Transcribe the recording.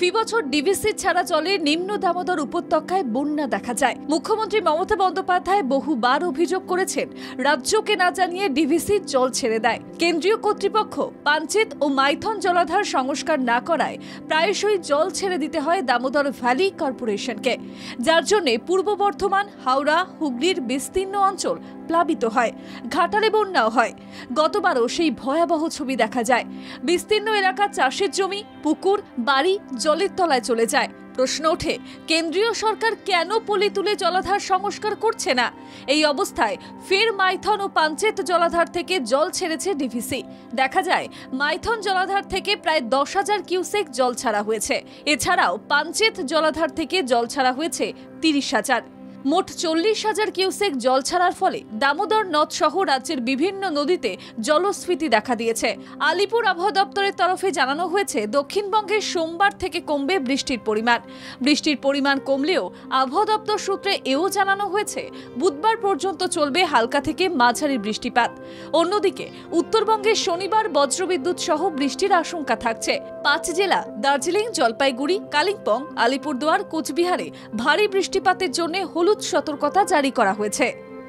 ফি বছর ডিভিসি ছাড়া চলে নিম্ন দামোদর উপত্যকায় বন্যা দেখা যায়। মুখ্যমন্ত্রী মমতা বন্দ্যোপাধ্যায় বহুবার অভিযোগ করেছেন, রাজ্যকে না জানিয়ে ডিভিসি জল ছেড়ে দেয়। কেন্দ্রীয় কর্তৃপক্ষ পাঞ্চেত ও মাইথন জলাধার সংস্কার না করায় প্রায়শই জল ছেড়ে দিতে হয় দামোদর ভ্যালি কর্পোরেশনকে, যার জন্য পূর্ব বর্ধমান, হাওড়া, হুগলির বিস্তীর্ণ অঞ্চল প্লাবিত হয়, ঘাটালে বন্যাও হয়। গতবারও সেই ভয়াবহ ছবি দেখা যায়। বিস্তীর্ণ এলাকা চাষের জমি, পুকুর, বাড়ি জলের তলায় চলে যায়। প্রশ্ন ওঠে, কেন্দ্রীয় সরকার কেন পলি তুলে জলাধার সংস্কার করছে না? এই অবস্থায় ফের মাইথন ও পাঞ্চেত জলাধার থেকে জল ছেড়েছে ডিভিসি। দেখা যায় মাইথন জলাধার থেকে প্রায় 10,000 কিউসেক জল ছাড়া হয়েছে। এছাড়াও পাঞ্চেত জলাধার থেকে জল ছাড়া হয়েছে 30,000। মোট 40,000 কিউসেক জল ছাড়ার ফলে দামোদর নদ সহ রাজ্যের বিভিন্ন নদীতে জলস্ফীতি দেখা দিয়েছে। আলিপুর আবহাওয়া দপ্তরের তরফে জানানো হয়েছে, দক্ষিণবঙ্গে সোমবার থেকে কমবে বৃষ্টির পরিমাণ। বৃষ্টির পরিমাণ কমলেও আবহাওয়া দপ্তর সূত্রে এও জানানো হয়েছে, বুধবার পর্যন্ত চলবে হালকা থেকে মাঝারি বৃষ্টিপাত। অন্যদিকে উত্তরবঙ্গে শনিবার বজ্রবিদ্যুৎ সহ বৃষ্টির আশঙ্কা থাকছে। 5 জেলা দার্জিলিং, জলপাইগুড়ি, কালিম্পং, আলিপুরদুয়ার, কোচবিহারে ভারী বৃষ্টিপাতের জন্য হলুদ সতর্কতা জারি করা হয়েছে।